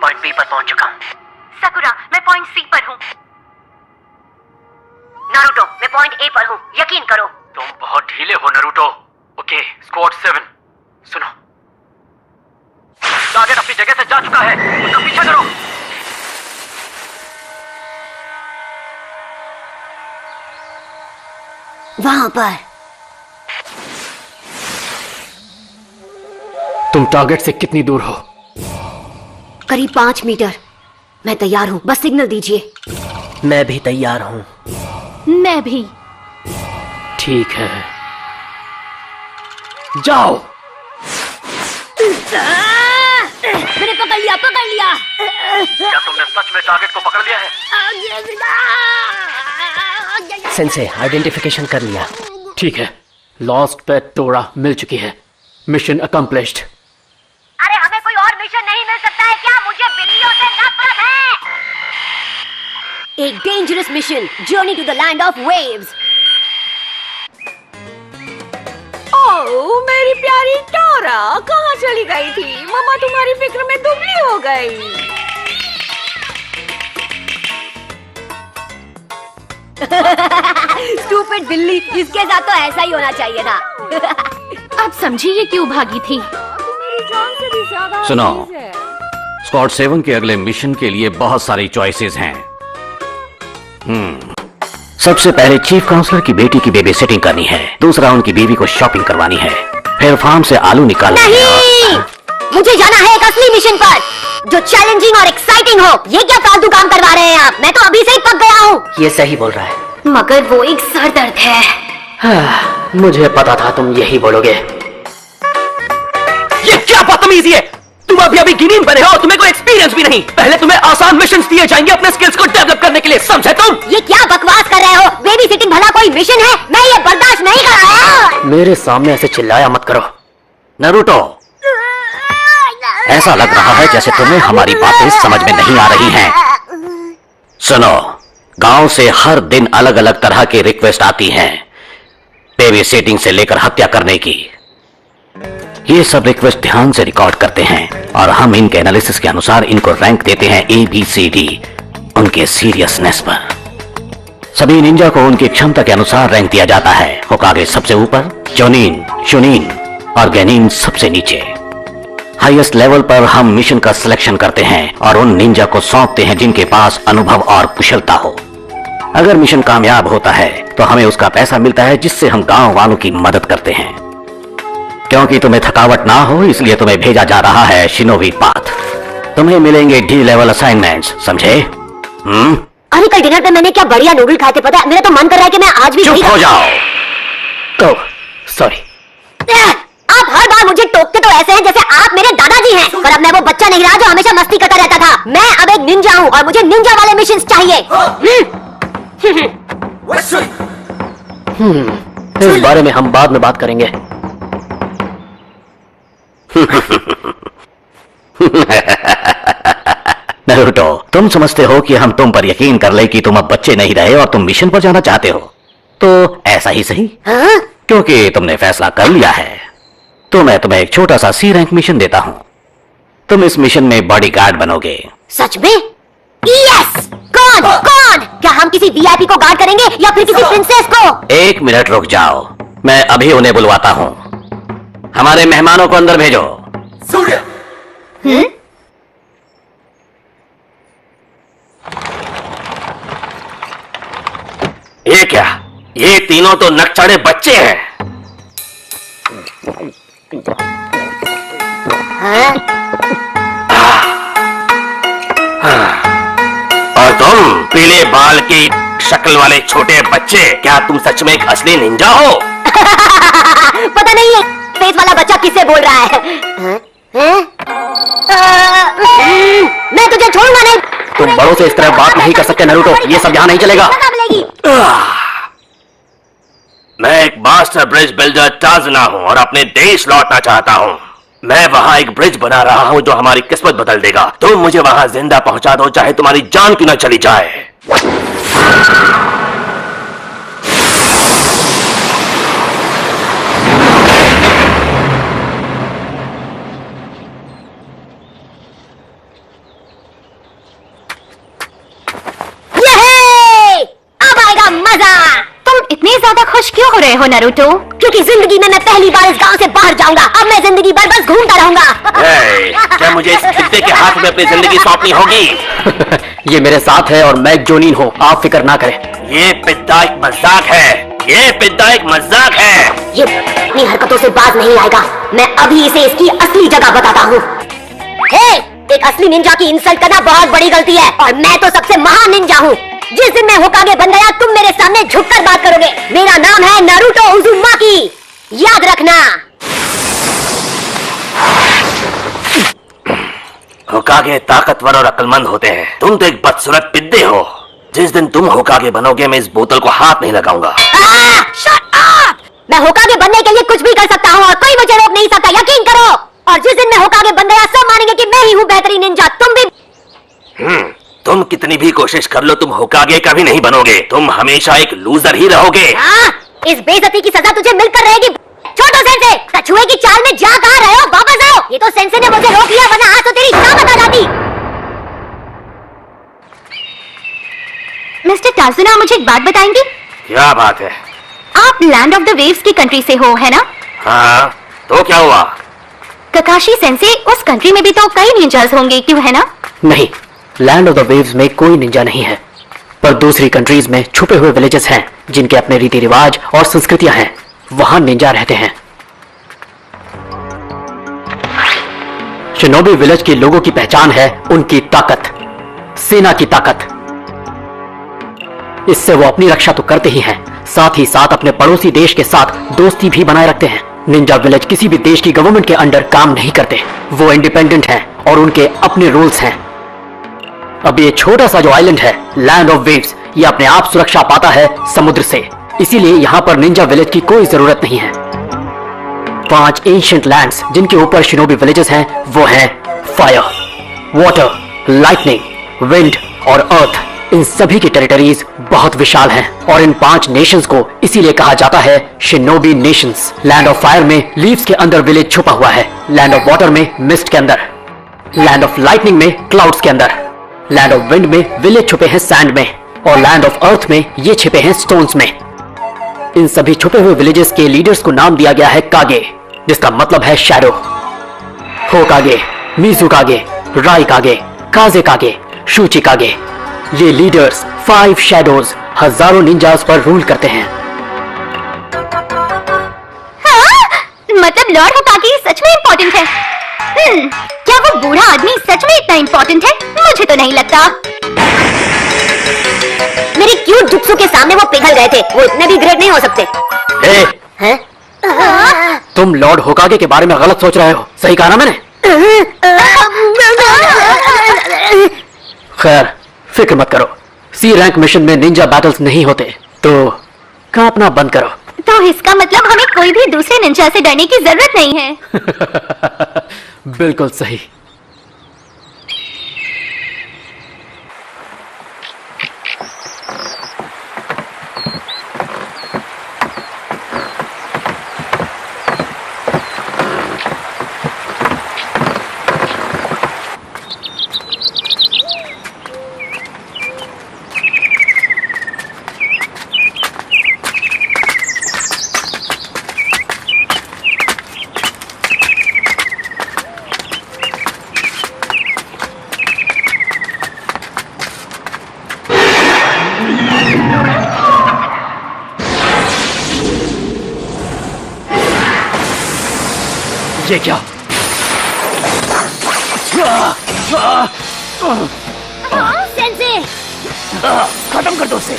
Point B पर पहुंच चुका हूँ। सकुरा, मैं पॉइंट सी पर हूँ। नारुतो, मैं पॉइंट ए पर हूँ, यकीन करो। तुम बहुत ढीले हो नारुतो। ओके, स्क्वाड 7, सुनो। टारगेट अपनी जगह से जा चुका है, उसका पीछा करो। वहां पर। तुम टारगेट से कितनी दूर हो? करीब 5 मीटर। मैं तैयार हूँ, बस सिग्नल दीजिए। मैं भी तैयार हूँ। मैं भी। ठीक है, जाओ। मैंने पकड़ लिया, पकड़ लिया। क्या तुमने सच में टारगेट को पकड़ लिया है? सेंसे, आइडेंटिफिकेशन कर लिया। ठीक है, लॉस्ट पेट टोरा मिल चुकी है। Mission accomplished. अरे हमें कोई और मिशन नहीं मिल सकता है क्या? मुझे बिल्लियों से नफरत है। एक dangerous mission, journey to the land of waves. Oh मेरी प्यारी टोरा, कहाँ चली गई थी? मम्मा तुम्हारी फिक्र में दुबली हो गई। स्टूपिड बिल्ली, इसके साथ तो ऐसा ही होना चाहिए था। अब समझी ये क्यों भागी थी। मेरी जान से भी ज्यादा सुनो, अजीज है। स्क्वाड 7 के अगले मिशन के लिए बहुत सारी चॉइसेस हैं। सबसे पहले चीफ काउंसलर की बेटी की बेबी सिटिंग करनी है। दूसरा, उनकी बीवी को शॉपिंग करवानी है। फिर फार्म से आलू निकालना है। नहीं, मुझे जाना है एक असली मिशन पर, जो चैलेंजिंग और एक्साइटिंग हो। ये क्या फालतू काम करवा रहे हैं आप? मैं तो अभी से ही पक गया हूँ। ये सही बोल रहा है। मगर वो एक सर दर्द है। मुझे पता था तुम यही बोलोगे। ये क्या बदतमीजी है? तुम अभी अभी गिनीन बने हो, तुम्हें कोई एक्सपीरियंस भी नहीं। पहले तुम्हें आसान मिशंस दिए जाएंगे अपने स्किल्स को डेवलप करने के लिए, समझे तुम? ये क्या बकवास कर रहे हो? बेबी सिटिंग भला कोई मिशन है? मैं ये बर्दाश्त नहीं कर रहा। मेरे सामने ऐसे चिल्लाया मत करो। नारुतो, ऐसा लग रहा है जैसे तुम्हें हमारी बातें समझ में नहीं आ रही हैं। सुनो, गांव से हर दिन अलग अलग तरह की रिक्वेस्ट आती हैं, बेबी सिटिंग से लेकर हत्या करने की। ये सब रिक्वेस्ट ध्यान से रिकॉर्ड करते हैं और हम इनके एनालिसिस के अनुसार इनको रैंक देते हैं ABCD, उनके सीरियसनेस पर। सभी निंजा को उनकी क्षमता के अनुसार रैंक दिया जाता है। होकागे सबसे ऊपर, जोनिन, शुनिन और गेनिन सबसे नीचे। हाईएस्ट लेवल पर हम मिशन का सिलेक्शन करते हैं और उन निंजा को सौंपते हैं जिनके पास अनुभव और कुशलता हो। अगर मिशन कामयाब होता है तो हमें उसका पैसा मिलता है, जिससे हम गांव वालों की मदद करते हैं। क्योंकि तुम्हें थकावट ना हो, इसलिए तुम्हें भेजा जा रहा है शिनोबी पाथ। तुम्हें मिलेंगे D लेवल असाइनमेंट्स, समझे? अरे कल डिनर पे मैंने क्या बढ़िया नूडल खाए थे पता है? मेरा तो मन कर रहा है कि मैं आज भी चुप हो जाओ। तो सॉरी। आप हर बार मुझे टोकते तो ऐसे हैं जैसे आप मेरे दादाजी हैं। पर अब मैं वो बच्चा नहीं रहा जो हमेशा मस्ती करता रहता था। मैं अब एक निंजा हूँ और मुझे निंजा वाले मिशंस चाहिए। इस बारे में हम बाद में बात करेंगे। नारुतो, तुम समझते हो कि हम तुम पर यकीन कर ले कि तुम अब बच्चे नहीं रहे और तुम मिशन पर जाना चाहते हो, तो ऐसा ही सही। हाँ? क्योंकि तुमने फैसला कर लिया है तो मैं तुम्हें एक छोटा सा C रैंक मिशन देता हूं। तुम इस मिशन में बॉडीगार्ड बनोगे। सच में? यस! कौन? कौन? क्या हम किसी VIP को गार्ड करेंगे या फिर किसी प्रिंसेस को? एक मिनट रुक जाओ, मैं अभी उन्हें बुलवाता हूं। हमारे मेहमानों को अंदर भेजो। ये क्या? ये तीनों तो नकचढ़े बच्चे हैं। और तुम पीले बाल की शक्ल वाले छोटे बच्चे, क्या तुम सच में एक असली निंजा हो? पता नहीं है फेस वाला बच्चा किससे बोल रहा है। मैं तुझे छोड़ूंगा नहीं। तुम बड़ों से इस तरह बात नहीं कर सकते नारुतो, ये सब यहाँ नहीं चलेगा। मैं एक मास्टर ब्रिज बिल्डर टाजना हूँ और अपने देश लौटना चाहता हूँ। मैं वहाँ एक ब्रिज बना रहा हूँ जो हमारी किस्मत बदल देगा। तुम मुझे वहाँ जिंदा पहुँचा दो, चाहे तुम्हारी जान क्यों न चली जाए। रहे हो नारुतो? क्योंकि जिंदगी में मैं पहली बार इस गांव से बाहर जाऊंगा। अब मैं जिंदगी भर बस घूमता रहूंगा। क्या मुझे इस पिद्दे के हाथ में अपनी जिंदगी सौंपनी होगी? ये मेरे साथ है और मैं एक जोनीन हूँ, आप फिक्र ना करें। ये पिद्दा एक मजाक है, ये पिद्दा एक मजाक है। ये अपनी हरकतों से बाज नहीं आएगा। मैं अभी इसे इसकी असली जगह बताता हूँ। एक असली निंजा की इंसल्ट करना बहुत बड़ी गलती है और मैं तो सबसे महान निंजा हूँ। जिस दिन मैं होकागे बन गया तुम मेरे सामने झुककर बात करोगे। मेरा नाम है नारुतो उज़ुमाकी, याद रखना। होकागे ताकतवर और अक्लमंद होते हैं, तुम तो एक बदसूरत पिद्दे हो। जिस दिन तुम होकागे बनोगे मैं इस बोतल को हाथ नहीं लगाऊंगा। Shut up! मैं होकागे बनने के लिए कुछ भी कर सकता हूँ और कोई मुझे रोक नहीं सकता, यकीन करो। और जिस दिन मैं होकागे बन गया सब मानेंगे कि मैं ही हूँ बेहतरीन निंजा। तुम भी तुम कितनी भी कोशिश कर लो तुम होकागे कभी नहीं बनोगे। तुम हमेशा एक लूजर ही रहोगे। इस बेइज्जती की सजा तुझे मिलकर रहेगी। छोटो सेंसे, कछुए की चाल में जा कहाँ रहे हो? वापस आओ। ये तो सेंसे ने मुझे रोक लिया, वरना आज तो तेरी शामत आ जाती। मिस्टर टाजुना, मुझे एक बात बताएंगे? क्या बात है? आप लैंड ऑफ द वेव्स की कंट्री से हो, है ना? हाँ, तो क्या हुआ? ककाशी सेंसे, उस कंट्री में भी तो कई निंजास होंगे, क्यों, है ना? नहीं, लैंड ऑफ द वेव्स में कोई निंजा नहीं है, पर दूसरी कंट्रीज में छुपे हुए विलेजेस हैं जिनके अपने रीति रिवाज और संस्कृतियां हैं। वहां निंजा रहते हैं। शिनोबी विलेज के लोगों की पहचान है उनकी ताकत, सेना की ताकत। इससे वो अपनी रक्षा तो करते ही हैं, साथ ही साथ अपने पड़ोसी देश के साथ दोस्ती भी बनाए रखते हैं। निंजा विलेज किसी भी देश की गवर्नमेंट के अंडर काम नहीं करते, वो इंडिपेंडेंट हैं और उनके अपने रूल्स हैं। अब ये छोटा सा जो आइलैंड है लैंड ऑफ वेव्स, ये अपने आप सुरक्षा पाता है समुद्र से, इसीलिए यहाँ पर निंजा विलेज की कोई जरूरत नहीं है। 5 एंशिएंट लैंड्स जिनके ऊपर शिनोबी विलेजेस हैं वो हैं फायर, वाटर, लाइटनिंग, विंड और अर्थ। इन सभी की टेरिटरीज बहुत विशाल हैं और इन 5 नेशंस को इसीलिए कहा जाता है shinobi Nations. Land of fire में लीव्स के अंदर विलेज छुपा हुआ है, लैंड ऑफ वाटर में मिस्ट के अंदर, लैंड ऑफ लाइटनिंग में क्लाउड्स के अंदर, लैंड ऑफ विंड में विलेज छुपे हैं सैंड में और लैंड ऑफ अर्थ में ये छिपे हैं स्टोन्स में। इन सभी छुपे हुए विलेजेस के लीडर्स को नाम दिया गया है कागे, जिसका मतलब है शैडो। होकागे, मिजुकागे, राइकागे, काजेकागे, शुचिकागे, ये लीडर्स 5 शैडोज हजारों निंजास पर रूल करते हैं। मतलब लॉर्ड होकागे सच में इम्पोर्टेंट है? क्या वो बूढ़ा आदमी सच में इतना इम्पोर्टेंट है? मुझे तो नहीं लगता। मेरे क्यूट जुत्सु के सामने वो पिघल गए थे, वो इतने भी ग्रेट नहीं हो सकते। हैं? तुम लॉर्ड होकागे के बारे में गलत सोच रहे हो, सही कहा ना मैंने? खैर फिक्र मत करो, सी रैंक मिशन में निंजा बैटल्स नहीं होते, तो कांपना बंद करो। तो इसका मतलब हमें कोई भी दूसरे निंजा से डरने की जरूरत नहीं है। बिल्कुल सही। ये क्या? सेंसे! खत्म कर दो उसे।